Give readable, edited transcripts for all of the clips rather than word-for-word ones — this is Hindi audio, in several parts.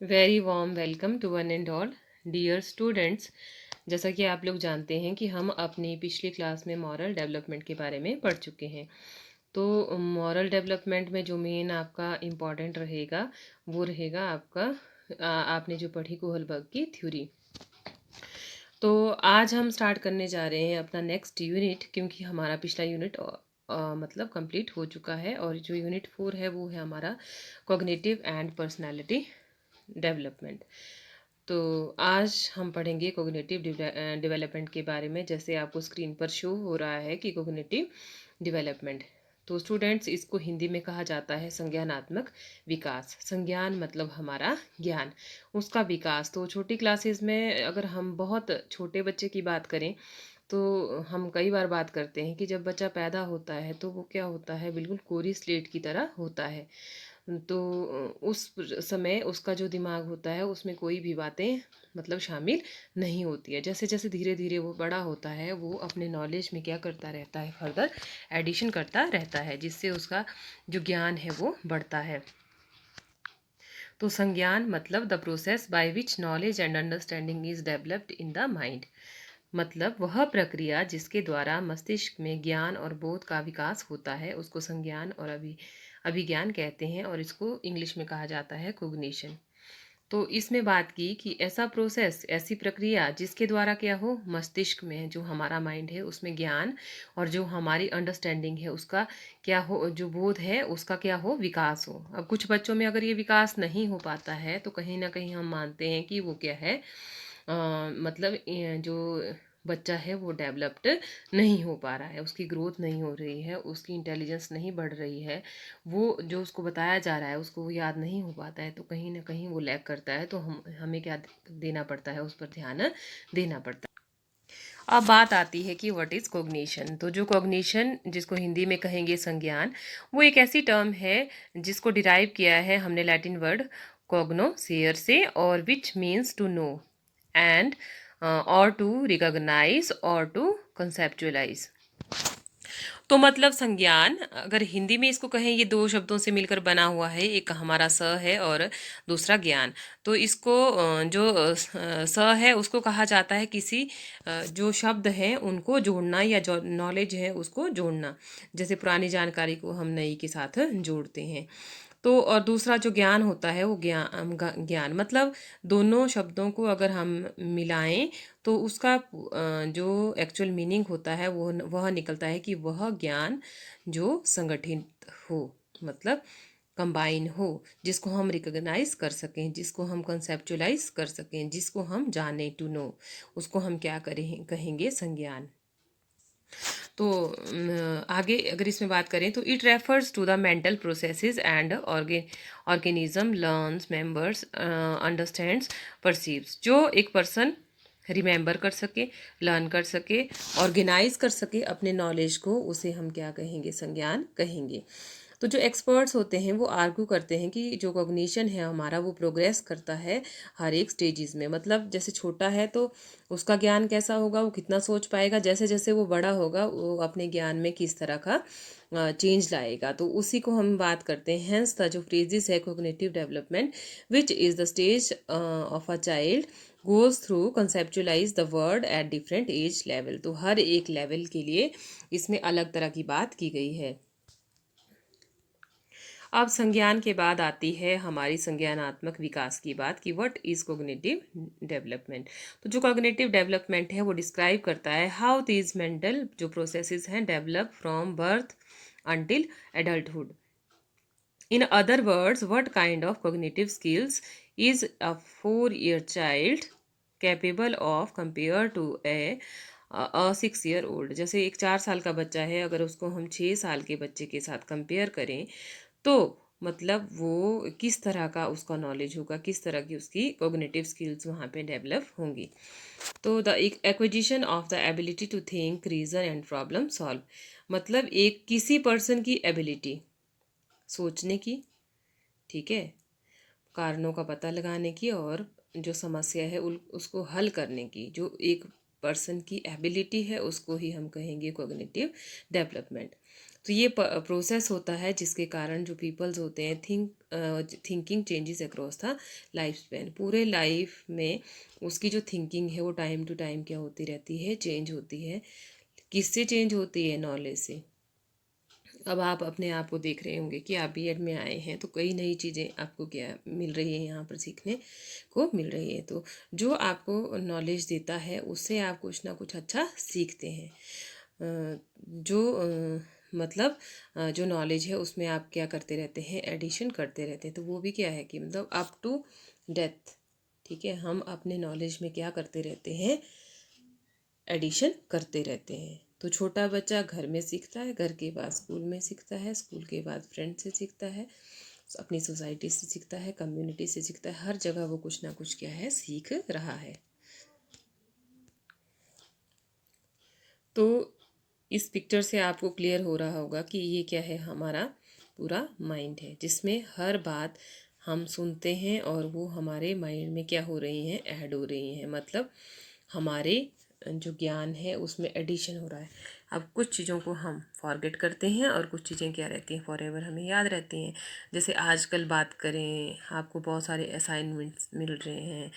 Very warm welcome to one and all dear students. जैसा कि आप लोग जानते हैं कि हम अपनी पिछली क्लास में मॉरल डेवलपमेंट के बारे में पढ़ चुके हैं। तो मॉरल डेवलपमेंट में जो मेन आपका इम्पॉर्टेंट रहेगा वो रहेगा आपका आपने जो पढ़ी कोहलबर्ग की थ्योरी। तो आज हम स्टार्ट करने जा रहे हैं अपना नेक्स्ट यूनिट, क्योंकि हमारा पिछला यूनिट मतलब कंप्लीट हो चुका है और जो यूनिट 4 है वो है हमारा कॉग्निटिव एंड पर्सनालिटी डेवलपमेंट। तो आज हम पढ़ेंगे कोग्निटिव डेवलपमेंट के बारे में। जैसे आपको स्क्रीन पर शो हो रहा है कि कोग्निटिव डेवलपमेंट, तो स्टूडेंट्स इसको हिंदी में कहा जाता है संज्ञानात्मक विकास। संज्ञान मतलब हमारा ज्ञान, उसका विकास। तो छोटी क्लासेस में अगर हम बहुत छोटे बच्चे की बात करें तो हम कई बार बात करते हैं कि जब बच्चा पैदा होता है तो वो क्या होता है, बिल्कुल कोरी स्लेट की तरह होता है। तो उस समय उसका जो दिमाग होता है उसमें कोई भी बातें मतलब शामिल नहीं होती है। जैसे जैसे धीरे धीरे वो बड़ा होता है वो अपने नॉलेज में क्या करता रहता है, फर्दर एडिशन करता रहता है, जिससे उसका जो ज्ञान है वो बढ़ता है। तो संज्ञान मतलब the process by which knowledge and understanding is developed in the mind. मतलब वह प्रक्रिया जिसके द्वारा मस्तिष्क में ज्ञान और बोध का विकास होता है उसको संज्ञान और अभिज्ञान कहते हैं, और इसको इंग्लिश में कहा जाता है कोग्निशन। तो इसमें बात की कि ऐसा प्रोसेस, ऐसी प्रक्रिया जिसके द्वारा क्या हो, मस्तिष्क में जो हमारा माइंड है उसमें ज्ञान और जो हमारी अंडरस्टैंडिंग है उसका क्या हो, जो बोध है उसका क्या हो, विकास हो। अब कुछ बच्चों में अगर ये विकास नहीं हो पाता है तो कहीं ना कहीं हम मानते हैं कि वो क्या है, मतलब जो बच्चा है वो डेवलप्ड नहीं हो पा रहा है, उसकी ग्रोथ नहीं हो रही है, उसकी इंटेलिजेंस नहीं बढ़ रही है, वो जो उसको बताया जा रहा है उसको वो याद नहीं हो पाता है, तो कहीं ना कहीं वो लैग करता है। तो हमें क्या देना पड़ता है, उस पर ध्यान देना पड़ता है। अब बात आती है कि व्हाट इज़ कॉग्निशन। तो जो कॉग्निशन, जिसको हिंदी में कहेंगे संज्ञान, वो एक ऐसी टर्म है जिसको डिराइव किया है हमने लैटिन वर्ड कॉग्नो सेयर से, और which means to know and और टू रिकॉग्नाइज और टू कंसेप्चुअलाइज। तो मतलब संज्ञान, अगर हिंदी में इसको कहें, ये दो शब्दों से मिलकर बना हुआ है, एक हमारा स है और दूसरा ज्ञान। तो इसको जो स है उसको कहा जाता है किसी जो शब्द हैं उनको जोड़ना, या जो नॉलेज है उसको जोड़ना, जैसे पुरानी जानकारी को हम नई के साथ जोड़ते हैं। तो और दूसरा जो ज्ञान होता है वो ज्ञान मतलब दोनों शब्दों को अगर हम मिलाएं तो उसका जो एक्चुअल मीनिंग होता है वो वह निकलता है कि वह ज्ञान जो संगठित हो, मतलब कंबाइन हो, जिसको हम रिकॉग्नाइज कर सकें, जिसको हम कंसेप्चुलाइज कर सकें, जिसको हम जाने, टू नो, उसको हम क्या करें, कहेंगे संज्ञान। तो आगे अगर इसमें बात करें तो it refers to the mental processes and organism learns members understands perceives. जो एक पर्सन रिमेंबर कर सके, लर्न कर सके, ऑर्गेनाइज कर सके अपने नॉलेज को, उसे हम क्या कहेंगे, संज्ञान कहेंगे। तो जो एक्सपर्ट्स होते हैं वो आर्ग्यू करते हैं कि जो कॉग्निशन है हमारा वो प्रोग्रेस करता है हर एक स्टेजेस में। मतलब जैसे छोटा है तो उसका ज्ञान कैसा होगा, वो कितना सोच पाएगा, जैसे जैसे वो बड़ा होगा वो अपने ज्ञान में किस तरह का चेंज लाएगा। तो उसी को हम बात करते हैं। हेंस द जो फ्रेजेस है cognitive development which is the stage of a child goes through conceptualise the word at different age level. तो हर एक लेवल के लिए इसमें अलग तरह की बात की गई है। अब संज्ञान के बाद आती है हमारी संज्ञानात्मक विकास की बात कि व्हाट इज कोग्निटिव डेवलपमेंट। तो जो कोग्निटिव डेवलपमेंट है वो डिस्क्राइब करता है हाउ दीज मेंटल जो प्रोसेसेस हैं develop from birth until adulthood. In other words, what kind of cognitive skills is a 4-year child capable of compared to a 6-year old। जैसे एक 4 साल का बच्चा है, अगर उसको हम 6 साल के बच्चे के साथ कंपेयर करें तो मतलब वो किस तरह का उसका नॉलेज होगा, किस तरह की उसकी कॉग्निटिव स्किल्स वहाँ पे डेवलप होंगी। तो the acquisition of the ability to think, reason and problem solve. मतलब एक किसी पर्सन की एबिलिटी सोचने की, ठीक है, कारणों का पता लगाने की, और जो समस्या है उसको हल करने की, जो एक पर्सन की एबिलिटी है उसको ही हम कहेंगे कॉग्निटिव डेवलपमेंट। तो ये प्रोसेस होता है जिसके कारण जो पीपल्स होते हैं thinking changes across the life span. पूरे लाइफ में उसकी जो थिंकिंग है वो टाइम टू टाइम क्या होती रहती है, चेंज होती है। किससे चेंज होती है? नॉलेज से। अब आप अपने आप को देख रहे होंगे कि आप बीएड में आए हैं तो कई नई चीज़ें आपको क्या मिल रही है, यहाँ पर सीखने को मिल रही है। तो जो आपको नॉलेज देता है उससे आप कुछ ना कुछ अच्छा सीखते हैं। जो मतलब जो नॉलेज है उसमें आप क्या करते रहते हैं, एडिशन करते रहते हैं। तो वो भी क्या है कि मतलब अप टू डेथ, ठीक है, हम अपने नॉलेज में क्या करते रहते हैं, एडिशन करते रहते हैं। तो छोटा बच्चा घर में सीखता है, घर के बाद स्कूल में सीखता है, स्कूल के बाद फ्रेंड से सीखता है, अपनी सोसाइटी से सीखता है, कम्युनिटी से सीखता है। हर जगह वो कुछ ना कुछ क्या है, सीख रहा है। तो इस पिक्चर से आपको क्लियर हो रहा होगा कि ये क्या है, हमारा पूरा माइंड है जिसमें हर बात हम सुनते हैं और वो हमारे माइंड में क्या हो रही हैं, ऐड हो रही हैं। मतलब हमारे जो ज्ञान है उसमें एडिशन हो रहा है। अब कुछ चीज़ों को हम फॉरगेट करते हैं और कुछ चीज़ें क्या रहती हैं, फॉर एवर हमें याद रहती हैं। जैसे आजकल बात करें, आपको बहुत सारे असाइनमेंट्स मिल रहे हैं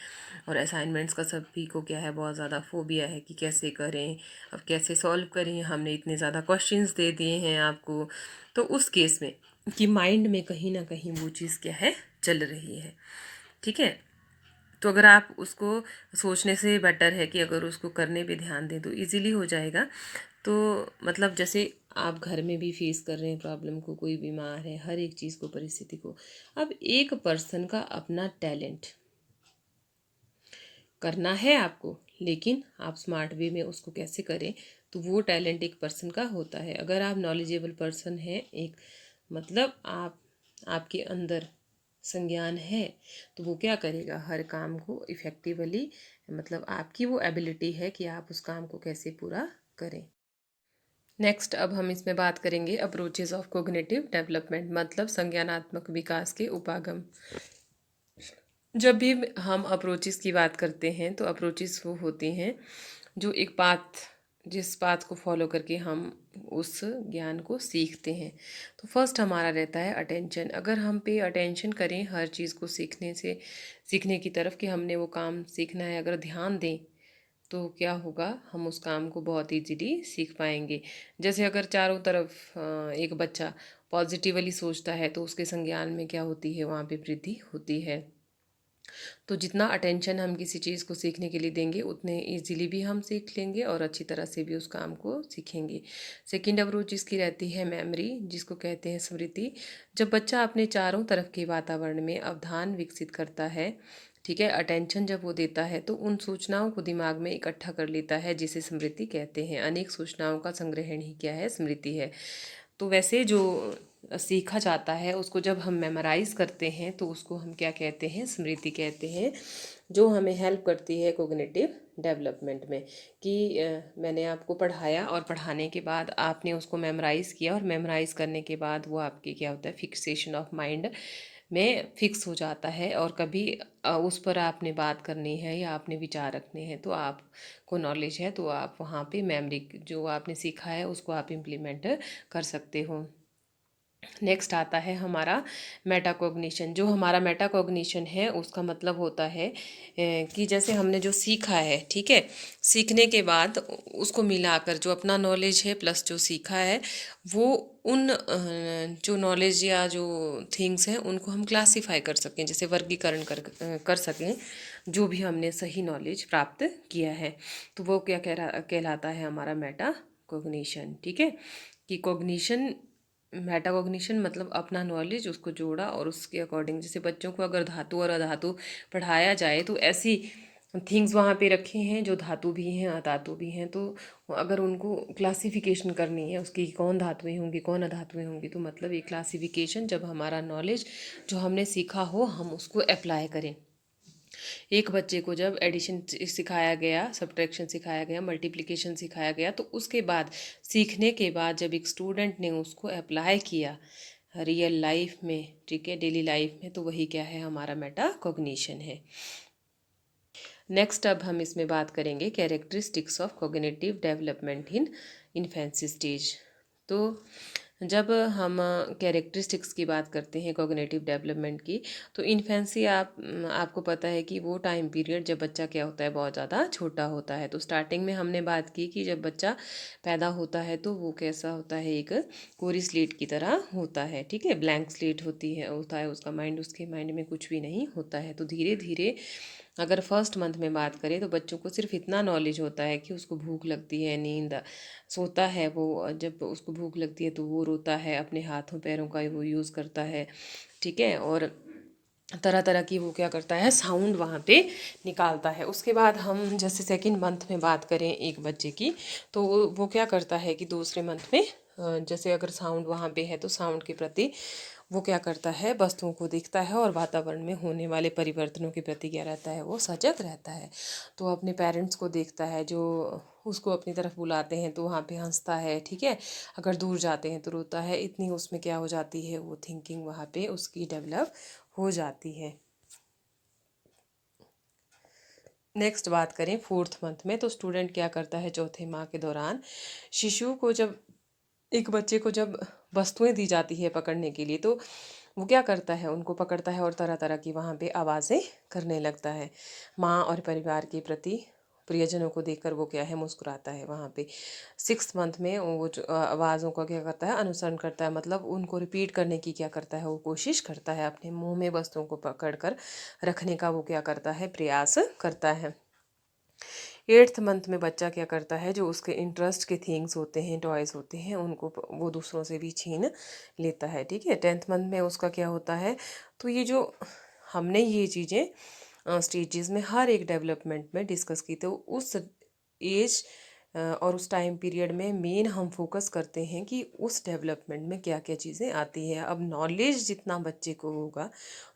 और असाइनमेंट्स का सभी को क्या है, बहुत ज़्यादा फोबिया है कि कैसे करें, अब कैसे सॉल्व करें, हमने इतने ज़्यादा क्वेश्चंस दे दिए हैं आपको। तो उस केस में कि माइंड में कहीं ना कहीं वो चीज़ क्या है, चल रही है, ठीक है। तो अगर आप उसको सोचने से बेटर है कि अगर उसको करने पे ध्यान दें तो इजीली हो जाएगा। तो मतलब जैसे आप घर में भी फेस कर रहे हैं प्रॉब्लम को, कोई बीमार है, हर एक चीज़ को, परिस्थिति को। अब एक पर्सन का अपना टैलेंट करना है आपको, लेकिन आप स्मार्ट वे में उसको कैसे करें, तो वो टैलेंट एक पर्सन का होता है। अगर आप नॉलेजेबल पर्सन हैं, एक मतलब आपके अंदर संज्ञान है, तो वो क्या करेगा, हर काम को इफ़ेक्टिवली, मतलब आपकी वो एबिलिटी है कि आप उस काम को कैसे पूरा करें। नेक्स्ट अब हम इसमें बात करेंगे अप्रोचेज ऑफ कोग्निटिव डेवलपमेंट, मतलब संज्ञानात्मक विकास के उपागम। जब भी हम अप्रोचेस की बात करते हैं तो अप्रोचेस वो होती हैं जो एक पाथ, जिस पाथ को फॉलो करके हम उस ज्ञान को सीखते हैं। तो फर्स्ट हमारा रहता है अटेंशन। अगर हम पे अटेंशन करें हर चीज़ को सीखने की तरफ कि हमने वो काम सीखना है, अगर ध्यान दें तो क्या होगा, हम उस काम को बहुत इजीली सीख पाएंगे। जैसे अगर चारों तरफ एक बच्चा पॉजिटिवली सोचता है तो उसके संज्ञान में क्या होती है, वहाँ पे वृद्धि होती है। तो जितना अटेंशन हम किसी चीज़ को सीखने के लिए देंगे उतने इजीली भी हम सीख लेंगे और अच्छी तरह से भी उस काम को सीखेंगे। सेकंड अप्रोच जिसकी रहती है मेमोरी, जिसको कहते हैं स्मृति। जब बच्चा अपने चारों तरफ के वातावरण में अवधान विकसित करता है, ठीक है, अटेंशन जब वो देता है तो उन सूचनाओं को दिमाग में इकट्ठा कर लेता है, जिसे स्मृति कहते हैं। अनेक सूचनाओं का संग्रहण ही क्या है, स्मृति है। तो वैसे जो सीखा जाता है उसको जब हम मेमोराइज करते हैं तो उसको हम क्या कहते हैं, स्मृति कहते हैं, जो हमें हेल्प करती है कोग्निटिव डेवलपमेंट में। कि मैंने आपको पढ़ाया और पढ़ाने के बाद आपने उसको मेमोराइज़ किया और मेमोराइज़ करने के बाद वो आपकी क्या होता है, फिक्सेशन ऑफ माइंड में फिक्स हो जाता है। और कभी उस पर आपने बात करनी है या आपने विचार रखने हैं तो आपको नॉलेज है तो आप वहाँ पे मेमोरी जो आपने सीखा है उसको आप इम्प्लीमेंट कर सकते हो। नेक्स्ट आता है हमारा मेटाकॉग्निशन। जो हमारा मेटाकॉग्निशन है उसका मतलब होता है कि जैसे हमने जो सीखा है, ठीक है, सीखने के बाद उसको मिलाकर जो अपना नॉलेज है प्लस जो सीखा है वो उन जो नॉलेज या जो थिंग्स हैं उनको हम क्लासीफाई कर सकें, जैसे वर्गीकरण कर सकें जो भी हमने सही नॉलेज प्राप्त किया है। तो वो क्या कहलाता है, हमारा मेटाकॉग्निशन, ठीक है। कि कॉग्निशन, मेटाकॉग्निशन मतलब अपना नॉलेज उसको जोड़ा और उसके अकॉर्डिंग, जैसे बच्चों को अगर धातु और अधातु पढ़ाया जाए तो ऐसी थिंग्स वहाँ पे रखे हैं जो धातु भी हैं अधातु भी हैं। तो अगर उनको क्लासिफिकेशन करनी है उसकी, कौन धातुएं होंगी कौन अधातुएं होंगी, तो मतलब ये क्लासिफिकेशन जब हमारा नॉलेज जो हमने सीखा हो हम उसको अप्लाई करें। एक बच्चे को जब एडिशन सिखाया गया, सब्ट्रैक्शन सिखाया गया, मल्टीप्लिकेशन सिखाया गया, तो उसके बाद सीखने के बाद जब एक स्टूडेंट ने उसको अप्लाई किया रियल लाइफ में, ठीक है, डेली लाइफ में, तो वही क्या है, हमारा मेटाकॉग्निशन है। नेक्स्ट अब हम इसमें बात करेंगे characteristics of cognitive development in infancy stage. तो जब हम कैरेक्टरिस्टिक्स की बात करते हैं कॉग्निटिव डेवलपमेंट की, तो इन्फेंसी आपको पता है कि वो टाइम पीरियड जब बच्चा क्या होता है, बहुत ज़्यादा छोटा होता है। तो स्टार्टिंग में हमने बात की कि जब बच्चा पैदा होता है तो वो कैसा होता है, एक कोरी स्लेट की तरह होता है, ठीक है, ब्लैंक स्लेट होता है उसका माइंड, उसके माइंड में कुछ भी नहीं होता है। तो धीरे धीरे अगर फर्स्ट मंथ में बात करें तो बच्चों को सिर्फ इतना नॉलेज होता है कि उसको भूख लगती है, नींद, सोता है वो, जब उसको भूख लगती है तो वो रोता है, अपने हाथों पैरों का वो यूज़ करता है, ठीक है, और तरह तरह की वो क्या करता है, साउंड वहाँ पे निकालता है। उसके बाद हम जैसे सेकंड मंथ में बात करें एक बच्चे की, तो वो क्या करता है कि दूसरे मंथ में जैसे अगर साउंड वहाँ पे है तो साउंड के प्रति वो क्या करता है, वस्तुओं को देखता है और वातावरण में होने वाले परिवर्तनों के प्रति क्या रहता है, वो सजग रहता है। तो अपने पेरेंट्स को देखता है जो उसको अपनी तरफ बुलाते हैं तो वहाँ पे हंसता है, ठीक है, अगर दूर जाते हैं तो रोता है। इतनी उसमें क्या हो जाती है, वो थिंकिंग वहाँ पे उसकी डेवलप हो जाती है। नेक्स्ट बात करें फोर्थ मंथ में, तो स्टूडेंट क्या करता है चौथे माह के दौरान, शिशु को जब, एक बच्चे को जब वस्तुएं दी जाती है पकड़ने के लिए, तो वो क्या करता है, उनको पकड़ता है और तरह तरह की वहाँ पे आवाज़ें करने लगता है। माँ और परिवार के प्रति, प्रियजनों को देखकर वो क्या है, मुस्कुराता है वहाँ पे। सिक्स्थ मंथ में वो जो आवाज़ों का क्या करता है, अनुसरण करता है, मतलब उनको रिपीट करने की क्या करता है, वो कोशिश करता है, अपने मुंह में वस्तुओं को पकड़ कर रखने का वो क्या करता है, प्रयास करता है। एट्थ मंथ में बच्चा क्या करता है, जो उसके इंटरेस्ट के थिंग्स होते हैं, टॉयज़ होते हैं, उनको वो दूसरों से भी छीन लेता है, ठीक है। टेंथ मंथ में उसका क्या होता है, तो ये जो हमने ये चीज़ें स्टेजेस में हर एक डेवलपमेंट में डिस्कस की, तो उस एज और उस टाइम पीरियड में मेन हम फोकस करते हैं कि उस डेवलपमेंट में क्या क्या चीज़ें आती हैं। अब नॉलेज जितना बच्चे को होगा,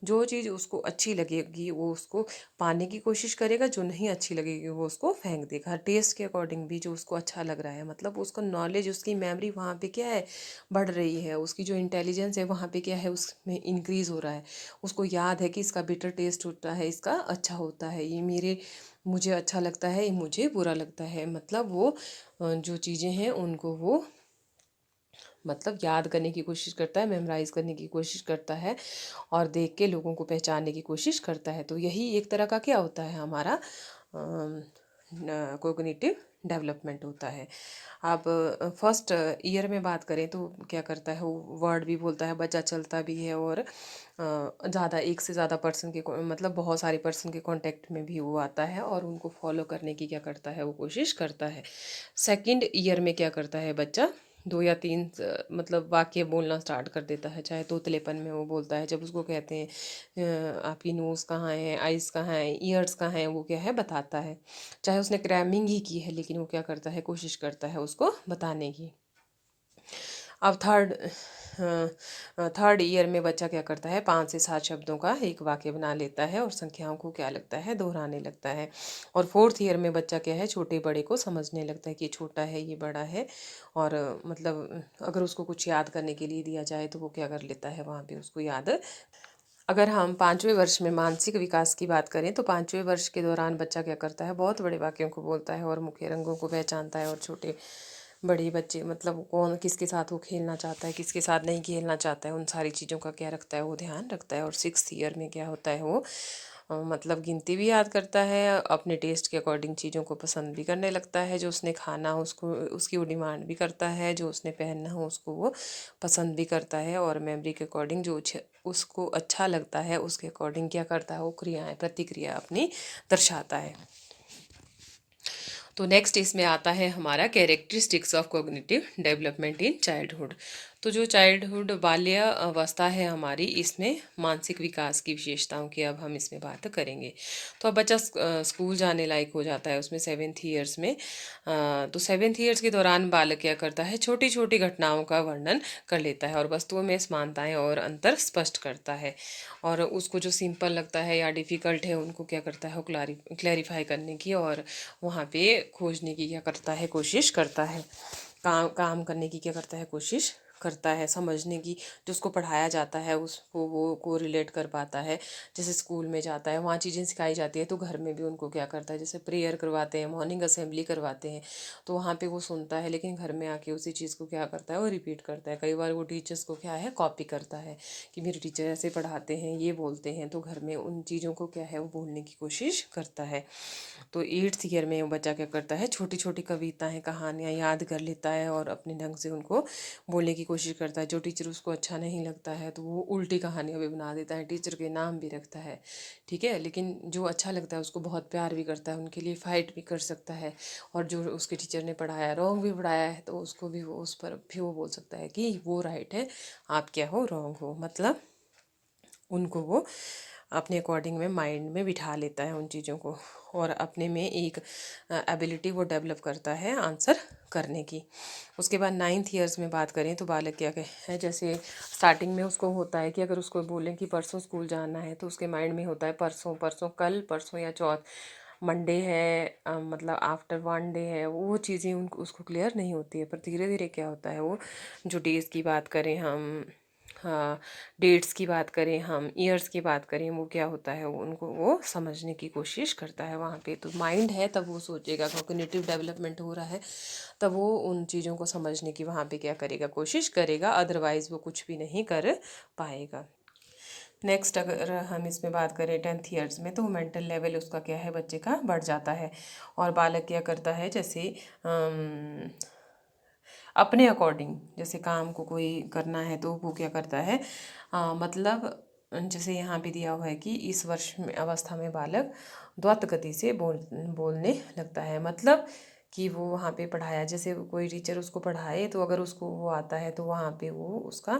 जो चीज़ उसको अच्छी लगेगी वो उसको पाने की कोशिश करेगा, जो नहीं अच्छी लगेगी वो उसको फेंक देगा। टेस्ट के अकॉर्डिंग भी जो उसको अच्छा लग रहा है, मतलब उसका नॉलेज, उसकी मेमोरी वहाँ पे क्या है, बढ़ रही है, उसकी जो इंटेलिजेंस है वहाँ पे क्या है, उसमें इंक्रीज़ हो रहा है। उसको याद है कि इसका बिटर टेस्ट होता है, इसका अच्छा होता है, ये मुझे अच्छा लगता है, ये मुझे बुरा लगता है। मतलब वो जो चीज़ें हैं उनको वो मतलब याद करने की कोशिश करता है, मेमोराइज़ करने की कोशिश करता है और देख के लोगों को पहचानने की कोशिश करता है। तो यही एक तरह का क्या होता है, हमारा कोग्निटिव डेवलपमेंट होता है। अब फर्स्ट ईयर में बात करें तो क्या करता है, वो वर्ड भी बोलता है, बच्चा चलता भी है और ज़्यादा, एक से ज़्यादा पर्सन के मतलब बहुत सारे पर्सन के कांटेक्ट में भी वो आता है और उनको फॉलो करने की क्या करता है, वो कोशिश करता है। सेकंड ईयर में क्या करता है बच्चा, दो या तीन मतलब वाक्य बोलना स्टार्ट कर देता है, चाहे तोतलेपन में वो बोलता है, जब उसको कहते हैं आपकी नोज़ कहाँ है, आइज़ कहाँ है, ईयर्स कहाँ है, वो क्या है, बताता है। चाहे उसने क्रैमिंग ही की है लेकिन वो क्या करता है, कोशिश करता है उसको बताने की। अब थर्ड ईयर में बच्चा क्या करता है, 5 से 7 शब्दों का एक वाक्य बना लेता है और संख्याओं को क्या लगता है, दोहराने लगता है। और फोर्थ ईयर में बच्चा क्या है, छोटे बड़े को समझने लगता है कि ये छोटा है, ये बड़ा है, और मतलब अगर उसको कुछ याद करने के लिए दिया जाए तो वो क्या कर लेता है, वहाँ पे उसको याद। अगर हम 5वें वर्ष में मानसिक विकास की बात करें तो 5वें वर्ष के दौरान बच्चा क्या करता है, बहुत बड़े वाक्यों को बोलता है और मुख्य रंगों को पहचानता है, और छोटे बड़े बच्चे मतलब कौन किसके साथ वो खेलना चाहता है, किसके साथ नहीं खेलना चाहता है, उन सारी चीज़ों का क्या रखता है, वो ध्यान रखता है। और 6th ईयर में क्या होता है, वो मतलब गिनती भी याद करता है, अपने टेस्ट के अकॉर्डिंग चीज़ों को पसंद भी करने लगता है, जो उसने खाना हो उसको उसकी वो डिमांड भी करता है, जो उसने पहनना हो उसको वो पसंद भी करता है, और मेमोरी के अकॉर्डिंग जो उसको अच्छा लगता है उसके अकॉर्डिंग क्या करता है, वो क्रियाएं, प्रतिक्रिया अपनी दर्शाता है। तो नेक्स्ट इसमें आता है हमारा characteristics of cognitive development in childhood. तो जो चाइल्डहुड बाल्य अवस्था है हमारी, इसमें मानसिक विकास की विशेषताओं की अब हम इसमें बात करेंगे। तो अब बच्चा स्कूल जाने लायक हो जाता है उसमें 7th ईयर्स में। तो 7th ईयर्स के दौरान बालक क्या करता है, छोटी छोटी घटनाओं का वर्णन कर लेता है और वस्तुओं में समानताएं और अंतर स्पष्ट करता है, और उसको जो सिंपल लगता है या डिफ़िकल्ट है उनको क्या करता है, वो क्लैरिफाई करने की और वहाँ पे खोजने की क्या करता है, कोशिश करता है, काम काम करने की क्या करता है, कोशिश करता है समझने की, जो उसको पढ़ाया जाता है उसको वो को रिलेट कर पाता है। जैसे स्कूल में जाता है वहाँ चीज़ें सिखाई जाती है, तो घर में भी उनको क्या करता है, जैसे प्रेयर करवाते हैं, मॉर्निंग असेंबली करवाते हैं, तो वहाँ पे वो सुनता है, लेकिन घर में आके उसी चीज़ को क्या करता है, वो रिपीट करता है। कई बार वो टीचर्स को क्या है, कॉपी करता है कि मेरे टीचर ऐसे पढ़ाते हैं, ये बोलते हैं, तो घर में उन चीज़ों को क्या है, वो बोलने की कोशिश करता है। तो 8th ईयर में वो बच्चा क्या करता है, छोटी छोटी कविताएं कहानियाँ याद कर लेता है और अपने ढंग से उनको बोलने की कोशिश करता है। जो टीचर उसको अच्छा नहीं लगता है तो वो उल्टी कहानियाँ भी बना देता है, टीचर के नाम भी रखता है, ठीक है। लेकिन जो अच्छा लगता है उसको बहुत प्यार भी करता है, उनके लिए फ़ाइट भी कर सकता है। और जो उसके टीचर ने पढ़ाया रॉन्ग भी पढ़ाया है तो उसको भी वो उस पर भी वो बोल सकता है कि वो राइट है, आप क्या हो, रॉन्ग हो। मतलब उनको वो अपने अकॉर्डिंग में माइंड में बिठा लेता है उन चीज़ों को, और अपने में एक एबिलिटी वो डेवलप करता है आंसर करने की। उसके बाद 9th ईयर्स में बात करें तो बालक क्या है, जैसे स्टार्टिंग में उसको होता है कि अगर उसको बोलें कि परसों स्कूल जाना है तो उसके माइंड में होता है परसों, परसों कल, परसों या चौथ, मंडे है, मतलब आफ्टर 1 डे है, वो चीज़ें उनको उसको क्लियर नहीं होती है। पर धीरे धीरे क्या होता है, वो जो डेज़ की बात करें हम, हाँ, डेट्स की बात करें हम, ईयर्स की बात करें, वो क्या होता है, वो उनको वो समझने की कोशिश करता है वहाँ पे। तो माइंड है तब वो सोचेगा, कॉग्निटिव डेवलपमेंट हो रहा है तब वो उन चीज़ों को समझने की वहाँ पे क्या करेगा, कोशिश करेगा, अदरवाइज़ वो कुछ भी नहीं कर पाएगा। नेक्स्ट अगर हम इसमें बात करें 10th ईयर्स में, तो मेंटल लेवल उसका क्या है, बच्चे का बढ़ जाता है। और बालक क्या करता है, जैसे अपने अकॉर्डिंग, जैसे काम को कोई करना है तो वो क्या करता है, मतलब जैसे यहाँ पे दिया हुआ है कि इस वर्ष में अवस्था में बालक द्रुत गति से बोलने लगता है। मतलब कि वो वहाँ पे पढ़ाया, जैसे कोई टीचर उसको पढ़ाए तो अगर उसको वो आता है तो वहाँ पे वो उसका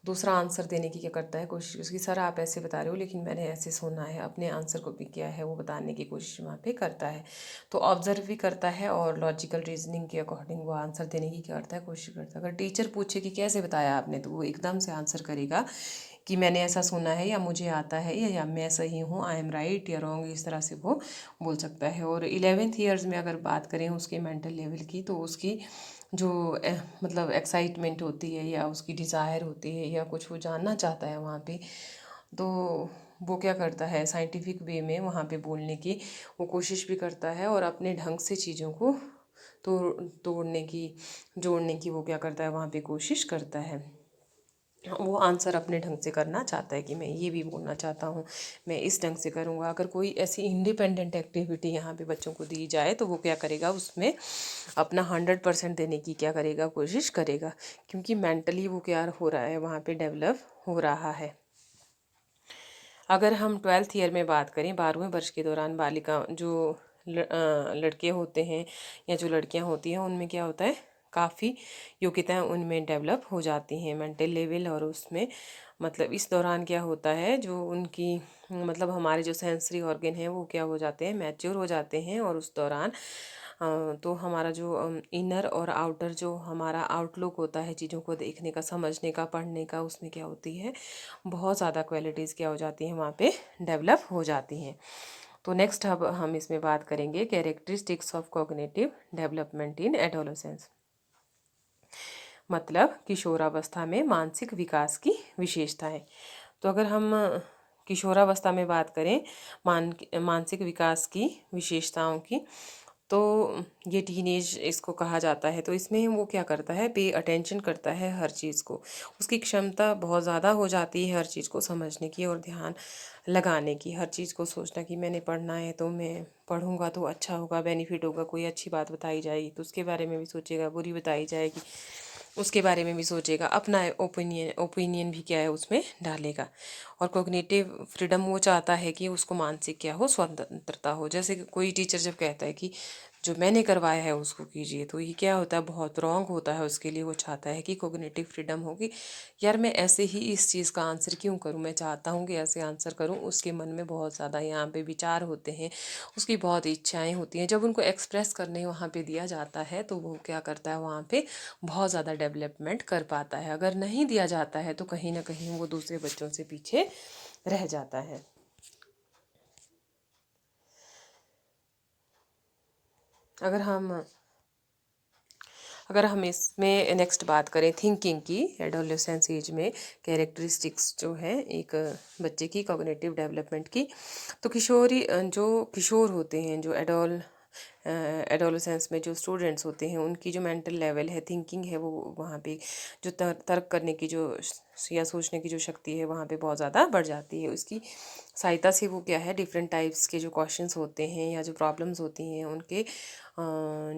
दूसरा आंसर देने की क्या करता है, कोशिश, उसकी सर आप ऐसे बता रहे हो लेकिन मैंने ऐसे सुना है, अपने आंसर को भी क्या है वो बताने की कोशिश वहाँ पे करता है। तो ऑब्जर्व भी करता है और लॉजिकल रीजनिंग के अकॉर्डिंग वो आंसर देने की क्या करता है, कोशिश करता है। अगर टीचर पूछे कि कैसे बताया आपने, तो वो एकदम से आंसर करेगा कि मैंने ऐसा सुना है, या मुझे आता है, या मैं सही हूँ, आई एम राइट या रॉन्ग, इस तरह से वो बोल सकता है। और 11th ईयर्स में अगर बात करें उसके मेंटल लेवल की, तो उसकी जो मतलब एक्साइटमेंट होती है या उसकी डिज़ायर होती है या कुछ वो जानना चाहता है वहाँ पे, तो वो क्या करता है, साइंटिफिक वे में वहाँ पे बोलने की वो कोशिश भी करता है, और अपने ढंग से चीज़ों को तोड़ने की, जोड़ने की वो क्या करता है, वहाँ पे कोशिश करता है। वो आंसर अपने ढंग से करना चाहता है कि मैं ये भी बोलना चाहता हूँ, मैं इस ढंग से करूँगा। अगर कोई ऐसी इंडिपेंडेंट एक्टिविटी यहाँ पे बच्चों को दी जाए तो वो क्या करेगा, उसमें अपना 100% देने की क्या करेगा, कोशिश करेगा, क्योंकि मेंटली वो क्या हो रहा है, वहाँ पे डेवलप हो रहा है। अगर हम 12th ईयर में बात करें, 12वें वर्ष के दौरान बालिका जो लड़के होते हैं या जो लड़कियां होती हैं, उनमें क्या होता है, काफ़ी योग्यताएं उनमें डेवलप हो जाती हैं मेंटल लेवल, और उसमें मतलब इस दौरान क्या होता है, जो उनकी मतलब हमारे जो सेंसरी ऑर्गन हैं वो क्या हो जाते हैं, मैच्योर हो जाते हैं। और उस दौरान तो हमारा जो इनर और आउटर जो हमारा आउटलुक होता है चीज़ों को देखने का, समझने का, पढ़ने का, उसमें क्या होती है, बहुत ज़्यादा क्वालिटीज़ क्या हो जाती हैं, वहाँ पे डेवलप हो जाती हैं। तो नेक्स्ट अब हम इसमें बात करेंगे characteristics of cognitive development in adolescence, मतलब किशोरावस्था में मानसिक विकास की विशेषताएं। तो अगर हम किशोरावस्था में बात करें मानसिक विकास की विशेषताओं की, तो ये टीनेज इसको कहा जाता है। तो इसमें वो क्या करता है, पे अटेंशन करता है हर चीज़ को, उसकी क्षमता बहुत ज़्यादा हो जाती है हर चीज़ को समझने की और ध्यान लगाने की, हर चीज़ को सोचना कि मैंने पढ़ना है तो मैं पढ़ूंगा तो अच्छा होगा, बेनिफिट होगा, कोई अच्छी बात बताई जाएगी तो उसके बारे में भी सोचेगा, बुरी बताई जाएगी उसके बारे में भी सोचेगा, अपना ओपिनियन भी क्या है उसमें डालेगा। और कॉग्निटिव फ्रीडम वो चाहता है कि उसको मानसिक क्या हो, स्वतंत्रता हो। जैसे कि कोई टीचर जब कहता है कि जो मैंने करवाया है उसको कीजिए, तो ये क्या होता है, बहुत रॉन्ग होता है उसके लिए। वो चाहता है कि कॉग्निटिव फ्रीडम होगी, यार मैं ऐसे ही इस चीज़ का आंसर क्यों करूँ, मैं चाहता हूँ कि ऐसे आंसर करूँ। उसके मन में बहुत ज़्यादा यहाँ पे विचार होते हैं, उसकी बहुत इच्छाएं होती हैं, जब उनको एक्सप्रेस करने वहाँ पे दिया जाता है तो वो क्या करता है, वहाँ पे बहुत ज़्यादा डेवलपमेंट कर पाता है। अगर नहीं दिया जाता है तो कहीं ना कहीं वो दूसरे बच्चों से पीछे रह जाता है। अगर हम अगर हम इसमें नेक्स्ट बात करें थिंकिंग की, एडोलेसेंस एज में कैरेक्टरिस्टिक्स जो है एक बच्चे की कॉग्निटिव डेवलपमेंट की, तो जो किशोर होते हैं, जो एडोलेसेंस में जो स्टूडेंट्स होते हैं, उनकी जो मेंटल लेवल है, थिंकिंग है, वो वहाँ पे जो तर्क करने की जो या सोचने की जो शक्ति है वहाँ पे बहुत ज़्यादा बढ़ जाती है। उसकी सहायता से वो क्या है, डिफरेंट टाइप्स के जो क्वेश्चंस होते हैं या जो प्रॉब्लम्स होती हैं उनके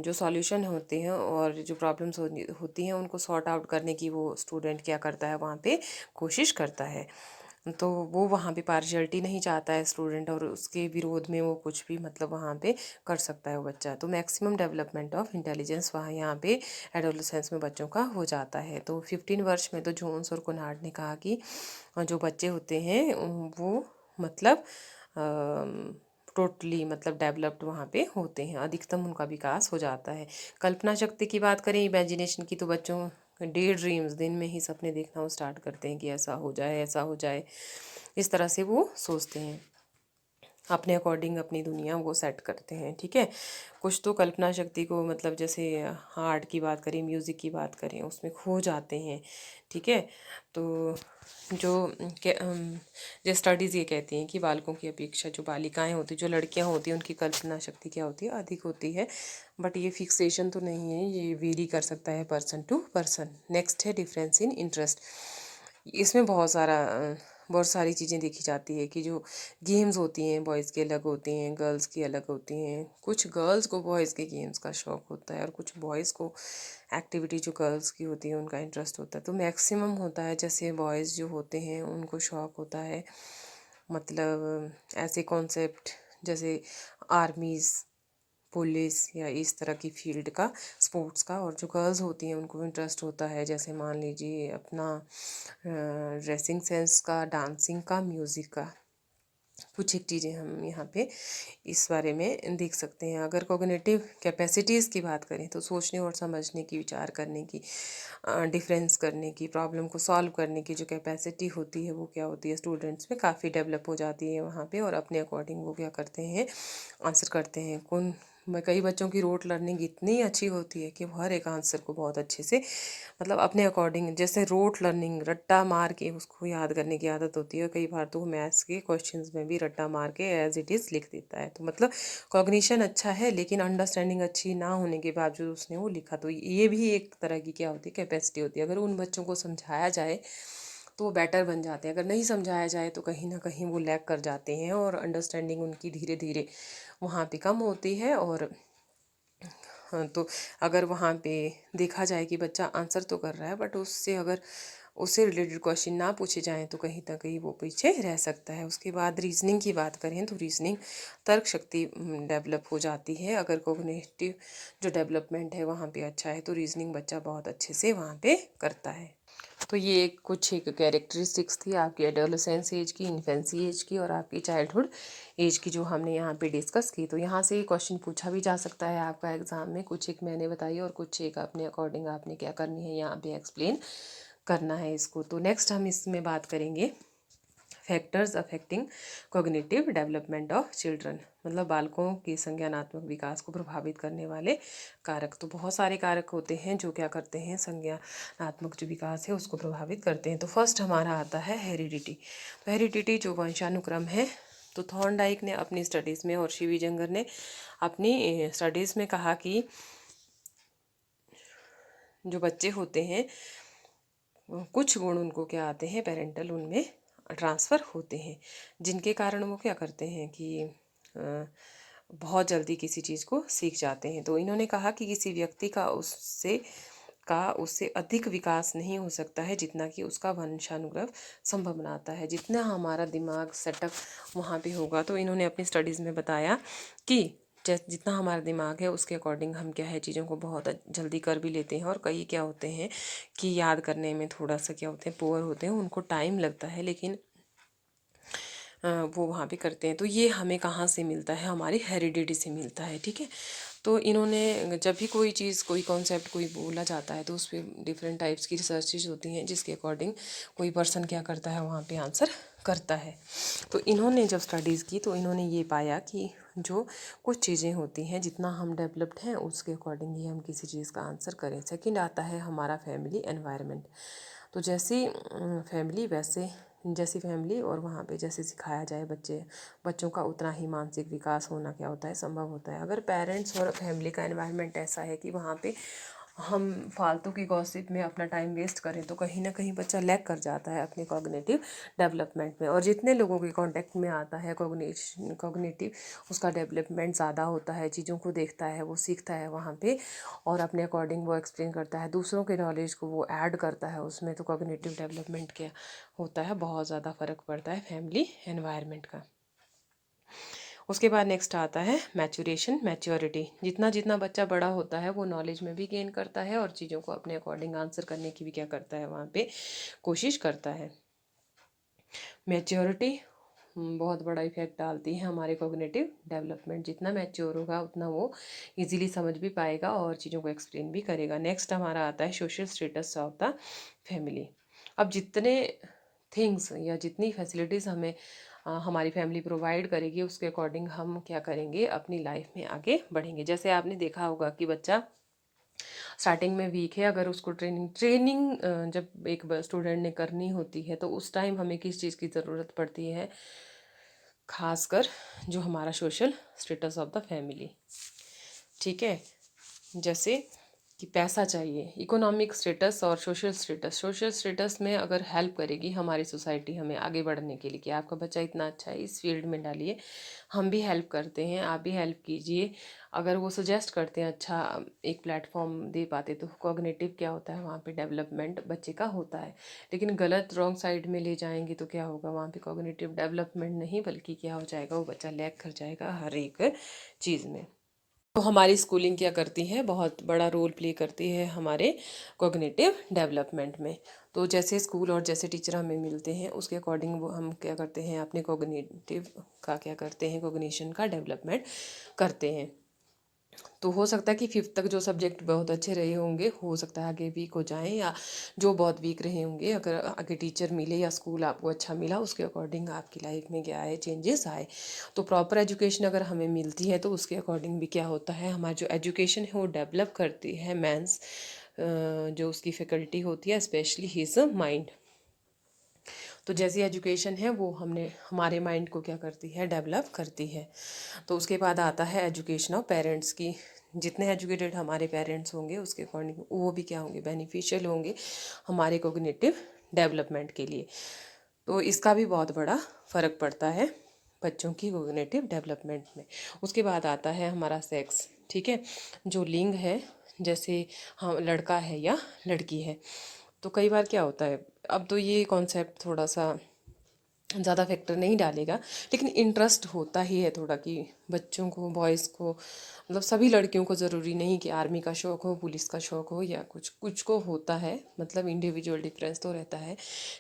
जो सॉल्यूशन होते हैं और जो प्रॉब्लम्स होती हैं उनको सॉर्ट आउट करने की वो स्टूडेंट क्या करता है, वहाँ पे कोशिश करता है। तो वो वहाँ पे पार्शियलिटी नहीं चाहता है स्टूडेंट, और उसके विरोध में वो कुछ भी मतलब वहाँ पे कर सकता है वो बच्चा। तो मैक्सिमम डेवलपमेंट ऑफ इंटेलिजेंस वहाँ यहाँ पे एडोलेसेंस में बच्चों का हो जाता है। तो 15 वर्ष में तो जोन्स और कोनार्ड ने कहा कि जो बच्चे होते हैं वो मतलब टोटली मतलब डेवलप्ड वहाँ पे होते हैं, अधिकतम उनका विकास हो जाता है। कल्पना शक्ति की बात करें, इमेजिनेशन की, तो बच्चों डे ड्रीम्स, दिन में ही सपने देखना वो स्टार्ट करते हैं कि ऐसा हो जाए, ऐसा हो जाए, इस तरह से वो सोचते हैं, अपने अकॉर्डिंग अपनी दुनिया वो सेट करते हैं। ठीक है, कुछ तो कल्पना शक्ति को मतलब जैसे आर्ट की बात करें, म्यूज़िक की बात करें, उसमें खो जाते हैं। ठीक है, तो जो जो स्टडीज़ ये कहती हैं कि बालकों की अपेक्षा जो बालिकाएं होती, जो लड़कियां होती हैं, उनकी कल्पना शक्ति क्या होती है, अधिक होती है। बट ये फिक्सेशन तो नहीं है, ये वेरी कर सकता है पर्सन टू पर्सन। नेक्स्ट है डिफरेंस इन इंटरेस्ट। इसमें बहुत सारी चीज़ें देखी जाती है कि जो गेम्स होती हैं बॉयज़ की अलग होती हैं, गर्ल्स की अलग होती हैं। कुछ गर्ल्स को बॉयज़ के गेम्स का शौक़ होता है और कुछ बॉयज़ को एक्टिविटी जो गर्ल्स की होती है उनका इंटरेस्ट होता है। तो मैक्सिमम होता है जैसे बॉयज़ जो होते हैं उनको शौक़ होता है मतलब ऐसे कॉन्सेप्ट जैसे आर्मीज़, पुलिस या इस तरह की फील्ड का, स्पोर्ट्स का। और जो गर्ल्स होती हैं उनको इंटरेस्ट होता है जैसे मान लीजिए अपना ड्रेसिंग सेंस का, डांसिंग का, म्यूज़िक का। कुछ एक चीज़ें हम यहाँ पे इस बारे में देख सकते हैं। अगर कॉग्निटिव कैपेसिटीज़ की बात करें तो सोचने और समझने की, विचार करने की, डिफरेंस करने की, प्रॉब्लम को सॉल्व करने की जो कैपेसिटी होती है वो क्या होती है, स्टूडेंट्स में काफ़ी डेवलप हो जाती है वहाँ पे। और अपने अकॉर्डिंग वो क्या करते हैं, आंसर करते हैं। कई बच्चों की रोट लर्निंग इतनी अच्छी होती है कि वो हर एक आंसर को बहुत अच्छे से मतलब अपने अकॉर्डिंग, जैसे रोट लर्निंग, रट्टा मार के उसको याद करने की आदत होती है। कई बार तो वो मैथ्स के क्वेश्चंस में भी रट्टा मार के एज इट इज़ लिख देता है। तो मतलब कॉग्निशन अच्छा है लेकिन अंडरस्टैंडिंग अच्छी ना होने के बावजूद उसने वो लिखा। तो ये भी एक तरह की क्या होती है, कैपेसिटी होती है। अगर उन बच्चों को समझाया जाए तो वो बेटर बन जाते हैं, अगर नहीं समझाया जाए तो कहीं ना कहीं वो लैग कर जाते हैं और अंडरस्टैंडिंग उनकी धीरे धीरे वहाँ पे कम होती है। और हाँ, तो अगर वहाँ पे देखा जाए कि बच्चा आंसर तो कर रहा है बट उससे रिलेटेड क्वेश्चन ना पूछे जाएँ तो कहीं ना कहीं वो पीछे रह सकता है। उसके बाद रीजनिंग की बात करें तो रीजनिंग, तर्क शक्ति डेवलप हो जाती है। अगर कोग्निटिव जो डेवलपमेंट है वहाँ पे अच्छा है तो रीजनिंग बच्चा बहुत अच्छे से वहाँ पे करता है। तो ये कुछ एक कैरेक्टरिस्टिक्स थी आपकी एडोलेसेंस एज की, इन्फेंसी एज की और आपकी चाइल्डहुड एज की जो हमने यहाँ पे डिस्कस की। तो यहाँ से क्वेश्चन पूछा भी जा सकता है आपका एग्ज़ाम में। कुछ एक मैंने बताई और कुछ एक अपने अकॉर्डिंग आपने क्या करनी है यहाँ पे एक्सप्लेन करना है इसको। तो नेक्स्ट हम इसमें बात करेंगे factors affecting cognitive development of children, मतलब बालकों के संज्ञानात्मक विकास को प्रभावित करने वाले कारक। तो बहुत सारे कारक होते हैं जो क्या करते हैं, संज्ञानात्मक जो विकास है उसको प्रभावित करते हैं। तो फर्स्ट हमारा आता है हेरिडिटी। तो हेरिडिटी जो वंशानुक्रम है, तो थॉर्नडाइक ने अपनी स्टडीज़ में और शिवी जंगर ने अपनी स्टडीज़ में कहा कि जो बच्चे होते हैं कुछ गुण उनको क्या आते हैं, पेरेंटल उनमें ट्रांसफ़र होते हैं, जिनके कारण वो क्या करते हैं कि बहुत जल्दी किसी चीज़ को सीख जाते हैं। तो इन्होंने कहा कि किसी व्यक्ति का उससे अधिक विकास नहीं हो सकता है जितना कि उसका वंशानुक्रम संभव बनाता है। जितना हमारा दिमाग सेटअप वहाँ पे होगा, तो इन्होंने अपनी स्टडीज़ में बताया कि जितना हमारा दिमाग है उसके अकॉर्डिंग हम क्या है चीज़ों को बहुत जल्दी कर भी लेते हैं। और कई क्या होते हैं कि याद करने में थोड़ा सा क्या होते हैं, पुअर होते हैं, उनको टाइम लगता है लेकिन वो वहाँ पे करते हैं। तो ये हमें कहाँ से मिलता है, हमारी हेरिडिटी से मिलता है। ठीक है, तो इन्होंने जब भी कोई चीज़, कोई कॉन्सेप्ट कोई बोला जाता है तो उस पर डिफरेंट टाइप्स की रिसर्चेज होती हैं जिसके अकॉर्डिंग कोई पर्सन क्या करता है वहाँ पे आंसर करता है। तो इन्होंने जब स्टडीज़ की तो इन्होंने ये पाया कि जो कुछ चीज़ें होती हैं, जितना हम डेवलप्ड हैं उसके अकॉर्डिंग ही हम किसी चीज़ का आंसर करें। सेकंड आता है हमारा फैमिली एनवायरनमेंट। तो जैसी फैमिली वैसे जैसी फैमिली और वहाँ पे जैसे सिखाया जाए बच्चों का उतना ही मानसिक विकास होना क्या होता है, संभव होता है। अगर पेरेंट्स और फैमिली का एनवायरनमेंट ऐसा है कि वहाँ पे हम फालतू की गॉसिप में अपना टाइम वेस्ट करें तो कहीं ना कहीं बच्चा लैग कर जाता है अपने कॉग्निटिव डेवलपमेंट में। और जितने लोगों के कांटेक्ट में आता है कॉग्निटिव उसका डेवलपमेंट ज़्यादा होता है, चीज़ों को देखता है, वो सीखता है वहाँ पे और अपने अकॉर्डिंग वो एक्सप्लेन करता है, दूसरों के नॉलेज को वो ऐड करता है उसमें। तो कॉग्निटिव डेवलपमेंट क्या होता है, बहुत ज़्यादा फ़र्क पड़ता है फैमिली एनवायरनमेंट का। उसके बाद नेक्स्ट आता है मैच्योरेशन, मैच्योरिटी। जितना जितना बच्चा बड़ा होता है वो नॉलेज में भी गेन करता है और चीज़ों को अपने अकॉर्डिंग आंसर करने की भी क्या करता है, वहाँ पे कोशिश करता है। मैच्योरिटी बहुत बड़ा इफेक्ट डालती है हमारे कॉग्निटिव डेवलपमेंट। जितना मैच्योर होगा उतना वो इजीली समझ भी पाएगा और चीज़ों को एक्सप्लेन भी करेगा। नेक्स्ट हमारा आता है social status of the family. अब जितने थिंग्स या जितनी फैसिलिटीज़ हमें हमारी फैमिली प्रोवाइड करेगी उसके अकॉर्डिंग हम क्या करेंगे, अपनी लाइफ में आगे बढ़ेंगे। जैसे आपने देखा होगा कि बच्चा स्टार्टिंग में वीक है, अगर उसको ट्रेनिंग जब एक स्टूडेंट ने करनी होती है तो उस टाइम हमें किस चीज़ की ज़रूरत पड़ती है, खासकर जो हमारा social status of the family. ठीक है, जैसे कि पैसा चाहिए, इकोनॉमिक स्टेटस और सोशल स्टेटस। सोशल स्टेटस में अगर हेल्प करेगी हमारी सोसाइटी हमें आगे बढ़ने के लिए कि आपका बच्चा इतना अच्छा है, इस फील्ड में डालिए, हम भी हेल्प करते हैं, आप भी हेल्प कीजिए। अगर वो सजेस्ट करते हैं, अच्छा एक प्लेटफॉर्म दे पाते, तो कॉग्निटिव क्या होता है, वहाँ पे डेवलपमेंट बच्चे का होता है। लेकिन गलत रॉन्ग साइड में ले जाएंगे तो क्या होगा, वहाँ पे कॉग्निटिव डेवलपमेंट नहीं बल्कि क्या हो जाएगा, वो बच्चा लैग कर जाएगा हर एक चीज़ में। तो हमारी स्कूलिंग क्या करती है, बहुत बड़ा रोल प्ले करती है हमारे कॉग्निटिव डेवलपमेंट में। तो जैसे स्कूल और जैसे टीचर हमें मिलते हैं उसके अकॉर्डिंग वो हम क्या करते हैं, अपने कॉग्निटिव का क्या करते हैं, कॉग्निशन का डेवलपमेंट करते हैं। तो हो सकता है कि फिफ्थ तक जो सब्जेक्ट बहुत अच्छे रहे होंगे, हो सकता है आगे वीक हो जाएं, या जो बहुत वीक रहे होंगे, अगर आगे टीचर मिले या स्कूल आपको अच्छा मिला उसके अकॉर्डिंग आपकी लाइफ में क्या आए, चेंजेस आए। तो प्रॉपर एजुकेशन अगर हमें मिलती है तो उसके अकॉर्डिंग भी क्या होता है, हमारी जो एजुकेशन है वो डेवलप करती है मैंस जो उसकी फैकल्टी होती है, स्पेशली हिज माइंड। तो जैसी एजुकेशन है वो हमारे माइंड को क्या करती है, डेवलप करती है। तो उसके बाद आता है एजुकेशन ऑफ पेरेंट्स की। जितने एजुकेटेड हमारे पेरेंट्स होंगे उसके अकॉर्डिंग वो भी क्या होंगे, बेनिफिशियल होंगे हमारे कोग्निटिव डेवलपमेंट के लिए। तो इसका भी बहुत बड़ा फ़र्क पड़ता है बच्चों की कोग्निटिव डेवलपमेंट में। उसके बाद आता है हमारा सेक्स। ठीक है, जो लिंग है, जैसे हाँ लड़का है या लड़की है, तो कई बार क्या होता है, अब तो ये कॉन्सेप्ट थोड़ा सा ज़्यादा फैक्टर नहीं डालेगा, लेकिन इंटरेस्ट होता ही है थोड़ा कि बच्चों को, बॉयज़ को, मतलब सभी लड़कियों को, ज़रूरी नहीं कि आर्मी का शौक़ हो, पुलिस का शौक़ हो, या कुछ कुछ को होता है, मतलब इंडिविजुअल डिफरेंस तो रहता है।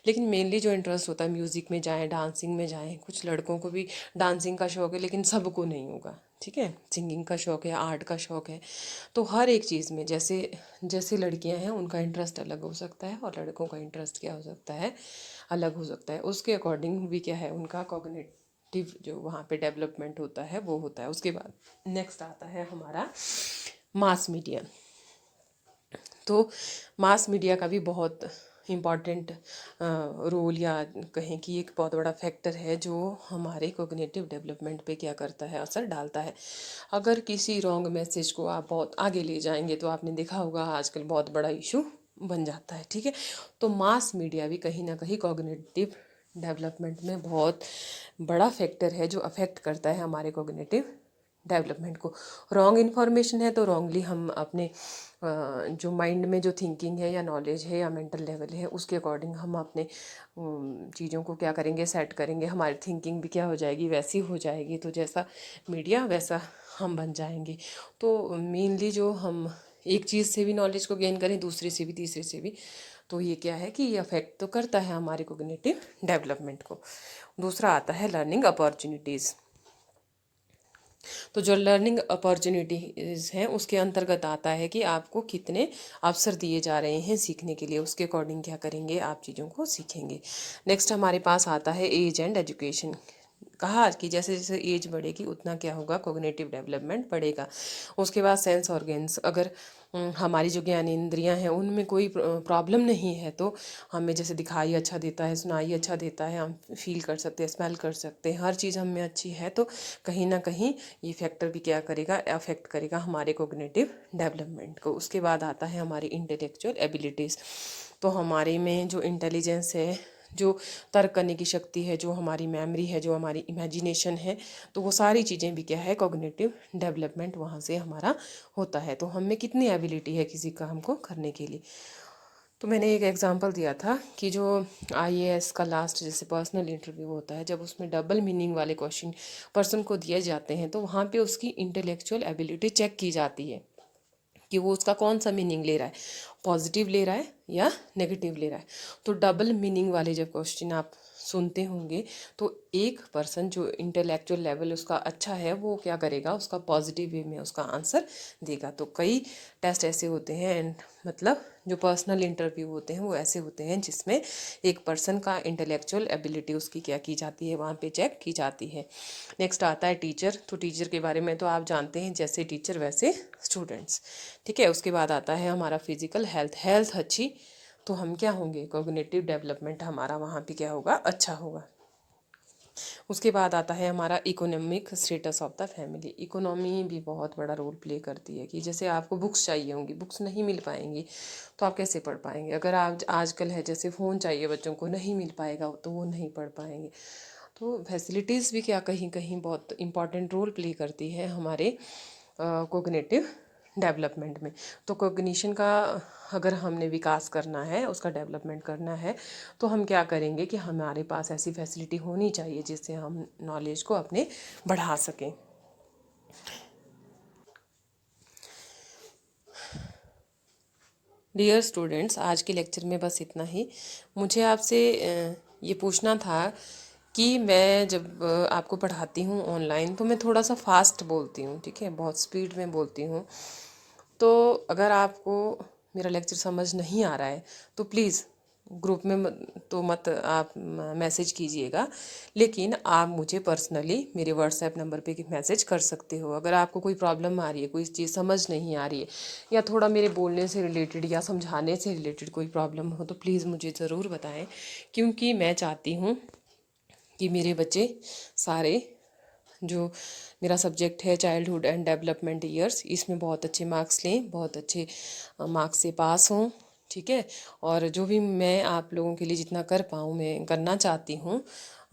लेकिन मेनली जो इंटरेस्ट होता है, म्यूज़िक में जाएँ, डांसिंग में जाएँ। कुछ लड़कों को भी डांसिंग का शौक़ है लेकिन सबको नहीं होगा। ठीक है, सिंगिंग का शौक़ है, आर्ट का शौक़ है। तो हर एक चीज़ में जैसे जैसे लड़कियां हैं उनका इंटरेस्ट अलग हो सकता है और लड़कों का इंटरेस्ट क्या हो सकता है, अलग हो सकता है। उसके अकॉर्डिंग भी क्या है, उनका कॉग्निटिव जो वहाँ पे डेवलपमेंट होता है वो होता है। उसके बाद नेक्स्ट आता है हमारा मास मीडिया। तो मास मीडिया का भी बहुत इम्पॉर्टेंट रोल, या कहें कि एक बहुत बड़ा फैक्टर है जो हमारे कोग्निटिव डेवलपमेंट पे क्या करता है, असर डालता है। अगर किसी रॉन्ग मैसेज को आप बहुत आगे ले जाएंगे तो आपने देखा होगा आजकल बहुत बड़ा इशू बन जाता है। ठीक है, तो मास मीडिया भी कहीं ना कहीं कोग्निटिव डेवलपमेंट में बहुत बड़ा फैक्टर है जो अफेक्ट करता है हमारे कोग्निटिव डेवलपमेंट को। रॉन्ग इन्फॉर्मेशन है तो रॉन्गली हम अपने जो माइंड में जो थिंकिंग है या नॉलेज है या मेंटल लेवल है उसके अकॉर्डिंग हम अपने चीज़ों को क्या करेंगे, सेट करेंगे। हमारी थिंकिंग भी क्या हो जाएगी, वैसी हो जाएगी। तो जैसा मीडिया वैसा हम बन जाएंगे। तो मेनली जो हम एक चीज़ से भी नॉलेज को गेन करें, दूसरे से भी, तीसरे से भी, तो ये क्या है कि ये अफेक्ट तो करता है हमारे कोग्निटिव डेवलपमेंट को। दूसरा आता है लर्निंग अपॉर्चुनिटीज़। तो जो लर्निंग अपॉर्चुनिटीज़ हैं उसके अंतर्गत आता है कि आपको कितने अवसर दिए जा रहे हैं सीखने के लिए, उसके अकॉर्डिंग क्या करेंगे आप चीज़ों को सीखेंगे। नेक्स्ट हमारे पास आता है एज एंड एजुकेशन। कहा कि जैसे जैसे एज बढ़ेगी उतना क्या होगा, कोग्निटिव डेवलपमेंट बढ़ेगा। उसके बाद सेंस ऑर्गेन्स, अगर हमारी जो ज्ञानेंद्रियां हैं उनमें कोई प्रॉब्लम नहीं है तो हमें जैसे दिखाई अच्छा देता है, सुनाई अच्छा देता है, हम फील कर सकते हैं, स्मेल कर सकते हैं, हर चीज़ हम में अच्छी है, तो कहीं ना कहीं ये फैक्टर भी क्या करेगा, अफेक्ट करेगा हमारे कोग्निटिव डेवलपमेंट को। उसके बाद आता है हमारी इंटेलेक्चुअल एबिलिटीज़। तो हमारे में जो इंटेलिजेंस है, जो तर्क करने की शक्ति है, जो हमारी मेमोरी है, जो हमारी इमेजिनेशन है, तो वो सारी चीज़ें भी क्या है, कॉग्निटिव डेवलपमेंट वहाँ से हमारा होता है। तो हम में कितनी एबिलिटी है किसी काम को करने के लिए। तो मैंने एक एग्जांपल दिया था कि जो आईएएस का लास्ट जैसे पर्सनल इंटरव्यू होता है, जब उसमें डबल मीनिंग वाले क्वेश्चन पर्सन को दिए जाते हैं तो वहाँ पे उसकी इंटेलेक्चुअल एबिलिटी चेक की जाती है कि वो उसका कौन सा मीनिंग ले रहा है, पॉजिटिव ले रहा है या नेगेटिव ले रहा है। तो डबल मीनिंग वाले जब क्वेश्चन आप सुनते होंगे तो एक पर्सन जो इंटेलेक्चुअल लेवल उसका अच्छा है वो क्या करेगा, उसका पॉजिटिव वे में उसका आंसर देगा। तो कई टेस्ट ऐसे होते हैं एंड मतलब जो पर्सनल इंटरव्यू होते हैं वो ऐसे होते हैं जिसमें एक पर्सन का इंटेलेक्चुअल एबिलिटी उसकी क्या की जाती है, वहाँ पे चेक की जाती है। नेक्स्ट आता है टीचर। तो टीचर के बारे में तो आप जानते हैं, जैसे टीचर वैसे स्टूडेंट्स, ठीक है। उसके बाद आता है हमारा फिजिकल हेल्थ। हेल्थ अच्छी तो हम क्या होंगे, कोग्निटिव डेवलपमेंट हमारा वहाँ पे क्या होगा, अच्छा होगा। उसके बाद आता है हमारा economic status of the family. Economy भी बहुत बड़ा रोल प्ले करती है कि जैसे आपको बुक्स चाहिए होंगी, बुक्स नहीं मिल पाएंगी तो आप कैसे पढ़ पाएंगे। अगर आप आजकल है जैसे फ़ोन चाहिए बच्चों को, नहीं मिल पाएगा तो वो नहीं पढ़ पाएंगे। तो फैसिलिटीज़ भी क्या कहीं कहीं बहुत इम्पॉर्टेंट रोल प्ले करती है हमारे कोग्निटिव डेवलपमेंट में। तो कोग्निशन का अगर हमने विकास करना है, उसका डेवलपमेंट करना है, तो हम क्या करेंगे कि हमारे पास ऐसी फैसिलिटी होनी चाहिए जिससे हम नॉलेज को अपने बढ़ा सकें। डियर स्टूडेंट्स, आज के लेक्चर में बस इतना ही। मुझे आपसे ये पूछना था कि मैं जब आपको पढ़ाती हूँ ऑनलाइन तो मैं थोड़ा सा फास्ट बोलती हूँ, ठीक है, बहुत स्पीड में बोलती हूँ। तो अगर आपको मेरा लेक्चर समझ नहीं आ रहा है तो प्लीज़ ग्रुप में तो मत आप मैसेज कीजिएगा, लेकिन आप मुझे पर्सनली मेरे व्हाट्सएप नंबर पे मैसेज कर सकते हो। अगर आपको कोई प्रॉब्लम आ रही है, कोई चीज़ समझ नहीं आ रही है, या थोड़ा मेरे बोलने से रिलेटेड या समझाने से रिलेटेड कोई प्रॉब्लम हो तो प्लीज़ मुझे ज़रूर बताएं, क्योंकि मैं चाहती हूँ कि मेरे बच्चे सारे, जो मेरा सब्जेक्ट है चाइल्डहुड एंड डेवलपमेंट ईयर्स, इसमें बहुत अच्छे मार्क्स लें, बहुत अच्छे मार्क्स से पास हों, ठीक है। और जो भी मैं आप लोगों के लिए जितना कर पाऊँ मैं करना चाहती हूँ।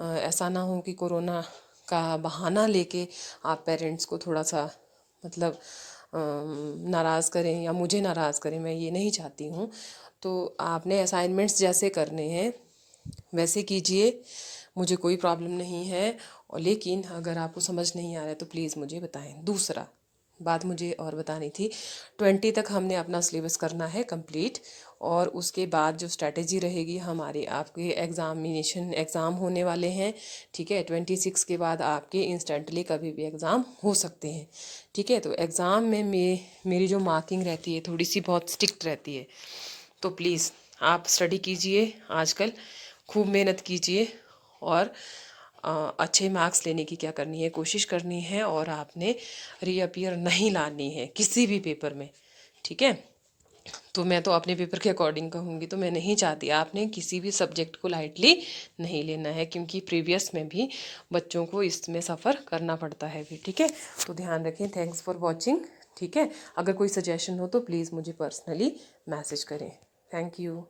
ऐसा ना हो कि कोरोना का बहाना लेके आप पेरेंट्स को थोड़ा सा मतलब नाराज़ करें या मुझे नाराज़ करें, मैं ये नहीं चाहती हूँ। तो आपने असाइनमेंट्स जैसे करने हैं वैसे कीजिए, मुझे कोई प्रॉब्लम नहीं है। और लेकिन अगर आपको समझ नहीं आ रहा है तो प्लीज़ मुझे बताएं। दूसरा बात मुझे और बतानी थी, 20 तक हमने अपना सिलेबस करना है कंप्लीट, और उसके बाद जो स्ट्रैटेजी रहेगी हमारे, आपके एग्ज़ाम होने वाले हैं, ठीक है। 26 के बाद आपके इंस्टेंटली कभी भी एग्ज़ाम हो सकते हैं, ठीक है। तो एग्ज़ाम में मेरी जो मार्किंग रहती है थोड़ी सी बहुत स्ट्रिक्ट रहती है, तो प्लीज़ आप स्टडी कीजिए, आजकल खूब मेहनत कीजिए और अच्छे मार्क्स लेने की क्या करनी है, कोशिश करनी है। और आपने रीअपियर नहीं लानी है किसी भी पेपर में, ठीक है। तो मैं तो अपने पेपर के अकॉर्डिंग कहूँगी, तो मैं नहीं चाहती आपने किसी भी सब्जेक्ट को लाइटली नहीं लेना है, क्योंकि प्रीवियस में भी बच्चों को इसमें सफ़र करना पड़ता है भी, ठीक है। तो ध्यान रखें। थैंक्स फॉर वॉचिंग, ठीक है। अगर कोई सजेशन हो तो प्लीज़ मुझे पर्सनली मैसेज करें। Thank you.